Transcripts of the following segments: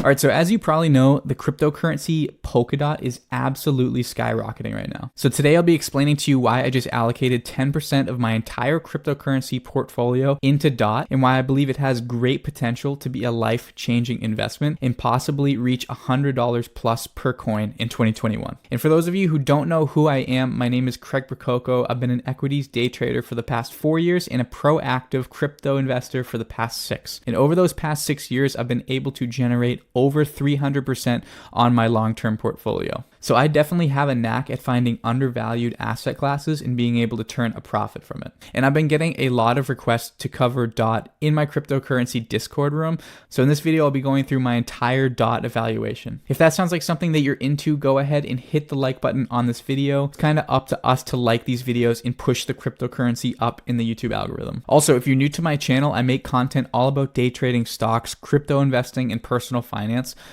All right, so as you probably know, the cryptocurrency Polkadot is absolutely skyrocketing right now. So today I'll be explaining to you why I just allocated 10% of my entire cryptocurrency portfolio into DOT and why I believe it has great potential to be a life-changing investment and possibly reach $100 plus per coin in 2021. And for those of you who don't know who I am, my name is Craig Prococo. I've been an equities day trader for the past 4 years and a proactive crypto investor for the past 6. And over those past 6 years, I've been able to generate over 300% on my long-term portfolio. So I definitely have a knack at finding undervalued asset classes and being able to turn a profit from it. And I've been getting a lot of requests to cover DOT in my cryptocurrency Discord room. So in this video, I'll be going through my entire DOT evaluation. If that sounds like something that you're into, go ahead and hit the like button on this video. It's kind of up to us to like these videos and push the cryptocurrency up in the YouTube algorithm. Also, if you're new to my channel, I make content all about day trading stocks, crypto investing, and personal finance.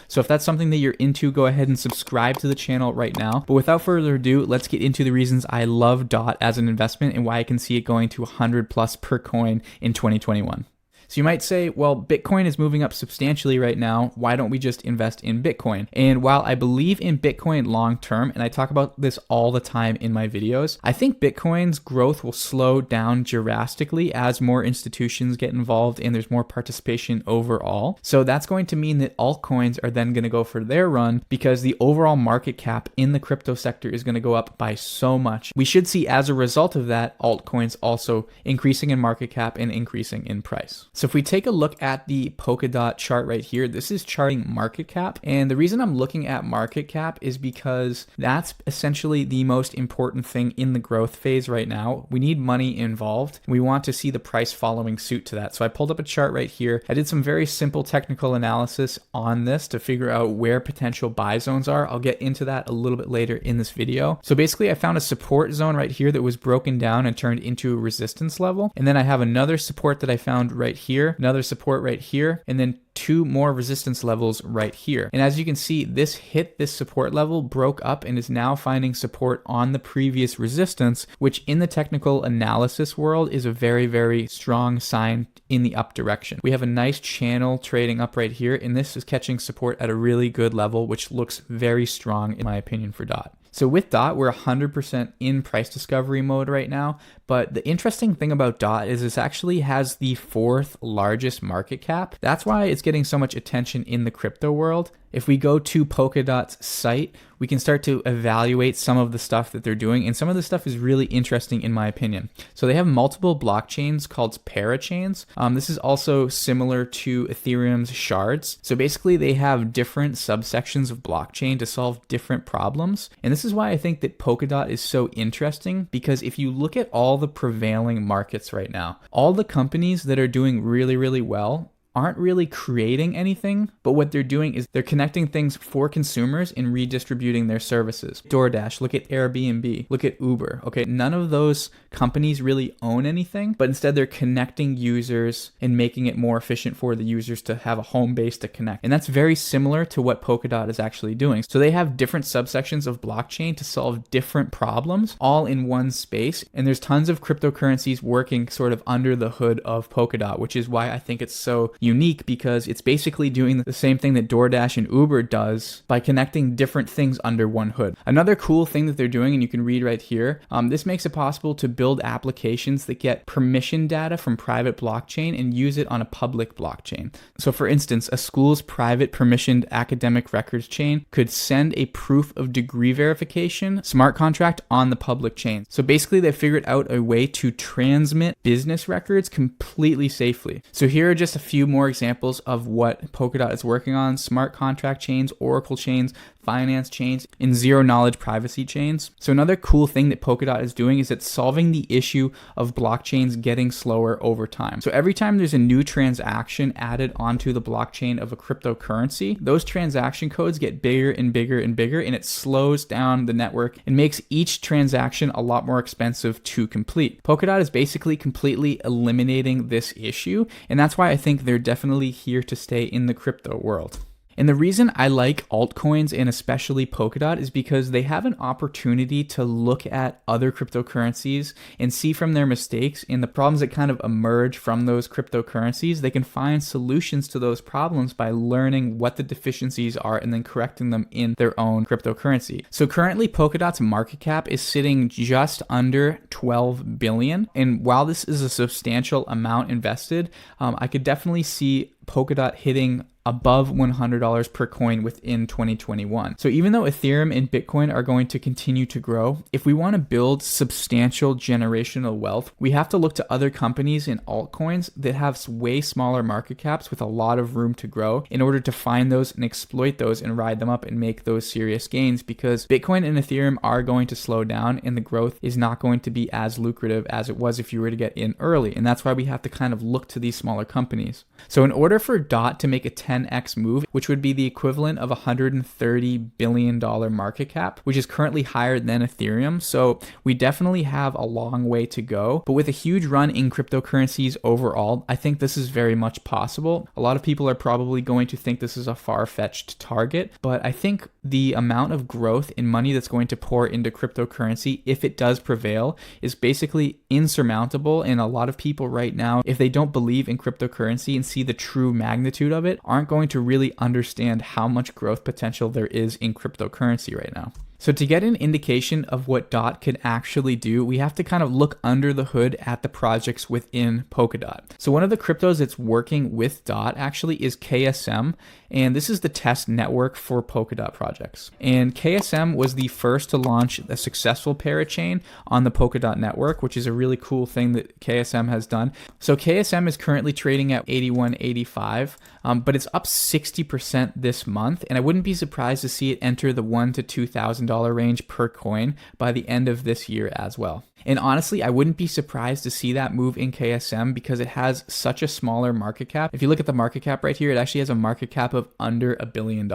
So if that's something that you're into, go ahead and subscribe to the channel right now. But without further ado, let's get into the reasons I love DOT as an investment and why I can see it going to 100 plus per coin in 2021. So you might say, well, Bitcoin is moving up substantially right now. Why don't we just invest in Bitcoin? And while I believe in Bitcoin long term, and I talk about this all the time in my videos, I think Bitcoin's growth will slow down drastically as more institutions get involved and there's more participation overall. So that's going to mean that altcoins are then going to go for their run because the overall market cap in the crypto sector is going to go up by so much. We should see as a result of that, altcoins also increasing in market cap and increasing in price. So if we take a look at the Polkadot chart right here, this is charting market cap. And the reason I'm looking at market cap is because that's essentially the most important thing in the growth phase right now. We need money involved. We want to see the price following suit to that. So I pulled up a chart right here. I did some very simple technical analysis on this to figure out where potential buy zones are. I'll get into that a little bit later in this video. So basically I found a support zone right here that was broken down and turned into a resistance level. And then I have another support that I found right here, another support right here, and then 2 more resistance levels right here. And as you can see, this hit this support level, broke up, and is now finding support on the previous resistance, which in the technical analysis world is a very, very strong sign in the up direction. We have a nice channel trading up right here, and this is catching support at a really good level, which looks very strong in my opinion for DOT. So with DOT, we're 100% in price discovery mode right now. But the interesting thing about DOT is this actually has the 4th largest market cap. That's why it's getting so much attention in the crypto world. If we go to Polkadot's site, we can start to evaluate some of the stuff that they're doing. And some of the stuff is really interesting in my opinion. So they have multiple blockchains called parachains. This is also similar to Ethereum's shards. So basically they have different subsections of blockchain to solve different problems. And this is why I think that Polkadot is so interesting, because if you look at all the prevailing markets right now, all the companies that are doing really, really well aren't really creating anything, but what they're doing is they're connecting things for consumers and redistributing their services. DoorDash, look at Airbnb, look at Uber. Okay, none of those companies really own anything, but instead they're connecting users and making it more efficient for the users to have a home base to connect. And that's very similar to what Polkadot is actually doing. So they have different subsections of blockchain to solve different problems all in one space. And there's tons of cryptocurrencies working sort of under the hood of Polkadot, which is why I think it's so unique, because it's basically doing the same thing that DoorDash and Uber does by connecting different things under one hood. Another cool thing that they're doing, and you can read right here, this makes it possible to build applications that get permission data from private blockchain and use it on a public blockchain. So for instance, a school's private permissioned academic records chain could send a proof of degree verification smart contract on the public chain. So basically they figured out a way to transmit business records completely safely. So here are just a few more examples of what Polkadot is working on: smart contract chains, Oracle chains, finance chains, and zero-knowledge privacy chains. So another cool thing that Polkadot is doing is it's solving the issue of blockchains getting slower over time. So every time there's a new transaction added onto the blockchain of a cryptocurrency, those transaction codes get bigger and bigger and bigger, and it slows down the network and makes each transaction a lot more expensive to complete. Polkadot is basically completely eliminating this issue, and that's why I think they're definitely here to stay in the crypto world. And the reason I like altcoins and especially Polkadot is because they have an opportunity to look at other cryptocurrencies and see from their mistakes and the problems that kind of emerge from those cryptocurrencies. They can find solutions to those problems by learning what the deficiencies are and then correcting them in their own cryptocurrency. So currently Polkadot's market cap is sitting just under 12 billion. And while this is a substantial amount invested, I could definitely see Polkadot hitting above $100 per coin within 2021. So even though Ethereum and Bitcoin are going to continue to grow, if we want to build substantial generational wealth, we have to look to other companies in altcoins that have way smaller market caps with a lot of room to grow in order to find those and exploit those and ride them up and make those serious gains, because Bitcoin and Ethereum are going to slow down and the growth is not going to be as lucrative as it was if you were to get in early. And that's why we have to kind of look to these smaller companies. So in order for DOT to make a 10x move, which would be the equivalent of $130 billion market cap, which is currently higher than Ethereum. So we definitely have a long way to go. But with a huge run in cryptocurrencies overall, I think this is very much possible. A lot of people are probably going to think this is a far-fetched target, but I think the amount of growth in money that's going to pour into cryptocurrency, if it does prevail, is basically insurmountable. And a lot of people right now, if they don't believe in cryptocurrency and see the true magnitude of it, aren't going to really understand how much growth potential there is in cryptocurrency right now. So to get an indication of what DOT could actually do, we have to kind of look under the hood at the projects within Polkadot. So one of the cryptos that's working with DOT actually is KSM, and this is the test network for Polkadot projects. And KSM was the first to launch a successful parachain on the Polkadot network, which is a really cool thing that KSM has done. So KSM is currently trading at 81.85, but it's up 60% this month, and I wouldn't be surprised to see it enter the $1,000 to $2,000 range per coin by the end of this year as well. And honestly, I wouldn't be surprised to see that move in KSM because it has such a smaller market cap. If you look at the market cap right here, it actually has a market cap of under $1 billion.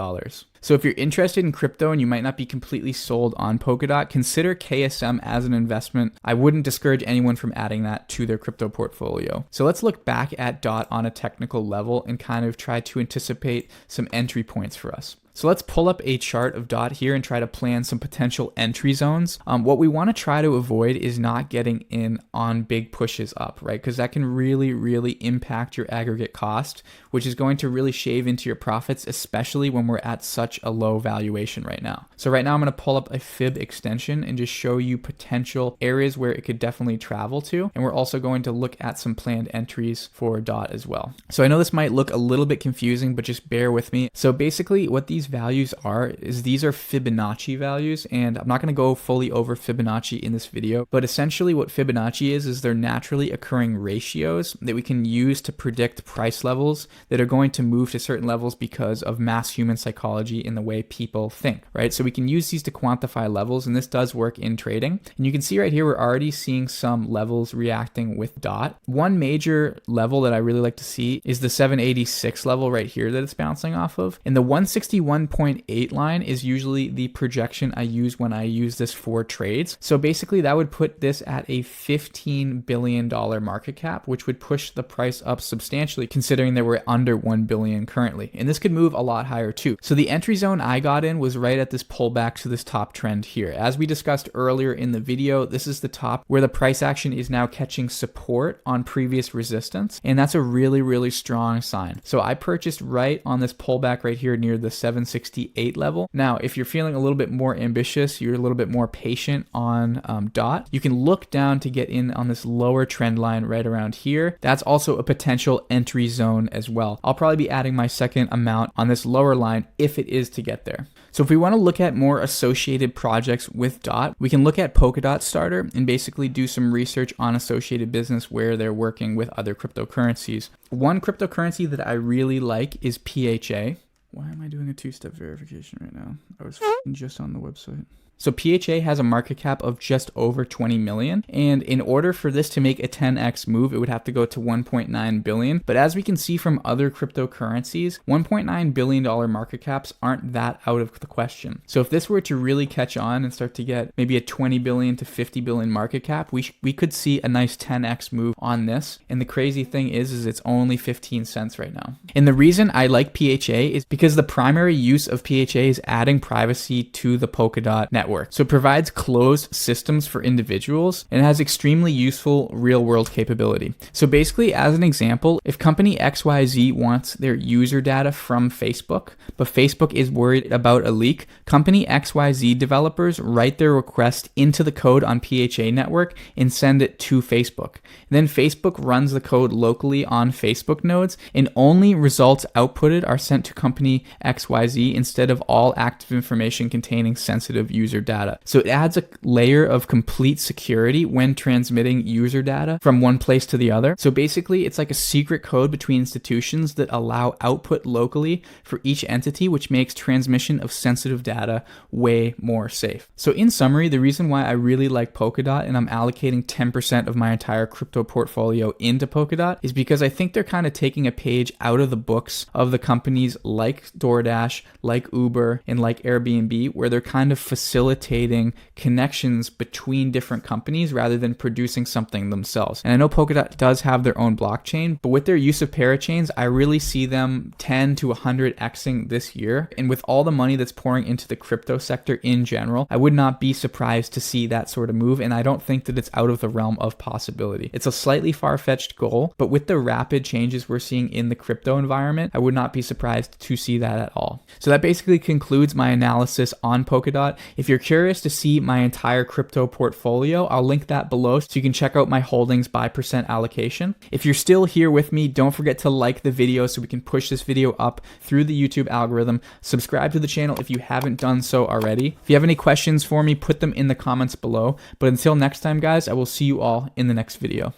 So if you're interested in crypto and you might not be completely sold on Polkadot, consider KSM as an investment. I wouldn't discourage anyone from adding that to their crypto portfolio. So let's look back at DOT on a technical level and kind of try to anticipate some entry points for us. So let's pull up a chart of DOT here and try to plan some potential entry zones. What we want to try to avoid is not getting in on big pushes up, right? Because that can really, really impact your aggregate cost, which is going to really shave into your profits, especially when we're at such a low valuation right now. So right now I'm going to pull up a fib extension and just show you potential areas where it could definitely travel to. And we're also going to look at some planned entries for DOT as well. So I know this might look a little bit confusing, but just bear with me. So basically what these values are is these are Fibonacci values, and I'm not going to go fully over Fibonacci in this video, but essentially what Fibonacci is they're naturally occurring ratios that we can use to predict price levels that are going to move to certain levels because of mass human psychology in the way people think, right? So we can use these to quantify levels, and this does work in trading. And you can see right here, we're already seeing some levels reacting with DOT. One major level that I really like to see is the 786 level right here that it's bouncing off of. And the 161.8 line is usually the projection I use when I use this for trades. So basically that would put this at a $15 billion market cap, which would push the price up substantially considering that we're under 1 billion currently. And this could move a lot higher too. So the entry zone I got in was right at this pullback to this top trend here. As we discussed earlier in the video, this is the top where the price action is now catching support on previous resistance. And that's a really, really strong sign. So I purchased right on this pullback right here near the 768 level. Now, if you're feeling a little bit more ambitious, you're a little bit more patient on DOT, you can look down to get in on this lower trend line right around here. That's also a potential entry zone as well. I'll probably be adding my second amount on this lower line if it is to get there. So if we want to look at more associated projects with DOT, we can look at Polkadot Starter and basically do some research on associated business where they're working with other cryptocurrencies. One cryptocurrency that I really like is PHA. Why am I doing a two-step verification right now? I was just on the website. So PHA has a market cap of just over 20 million. And in order for this to make a 10x move, it would have to go to 1.9 billion. But as we can see from other cryptocurrencies, $1.9 billion market caps aren't that out of the question. So if this were to really catch on and start to get maybe a 20 billion to 50 billion market cap, we could see a nice 10x move on this. And the crazy thing is it's only 15 cents right now. And the reason I like PHA is because the primary use of PHA is adding privacy to the Polkadot network. So it provides closed systems for individuals and has extremely useful real-world capability. So basically, as an example, if company XYZ wants their user data from Facebook, but Facebook is worried about a leak, company XYZ developers write their request into the code on PHA network and send it to Facebook. Then Facebook runs the code locally on Facebook nodes, and only results outputted are sent to company XYZ instead of all active information containing sensitive user data. So it adds a layer of complete security when transmitting user data from one place to the other. So basically, it's like a secret code between institutions that allow output locally for each entity, which makes transmission of sensitive data way more safe. So in summary, the reason why I really like Polkadot and I'm allocating 10% of my entire crypto portfolio into Polkadot is because I think they're kind of taking a page out of the books of the companies like DoorDash, like Uber, and like Airbnb, where they're kind of facilitating connections between different companies rather than producing something themselves. And I know Polkadot does have their own blockchain, but with their use of parachains, I really see them 10 to 100xing this year. And with all the money that's pouring into the crypto sector in general, I would not be surprised to see that sort of move. And I don't think that it's out of the realm of possibility. It's a slightly far-fetched goal, but with the rapid changes we're seeing in the crypto environment, I would not be surprised to see that at all. So that basically concludes my analysis on Polkadot. If you're curious to see my entire crypto portfolio, I'll link that below so you can check out my holdings by percent allocation. If you're still here with me, don't forget to like the video so we can push this video up through the YouTube algorithm. Subscribe to the channel if you haven't done so already. If you have any questions for me, put them in the comments below. But until next time, guys, I will see you all in the next video.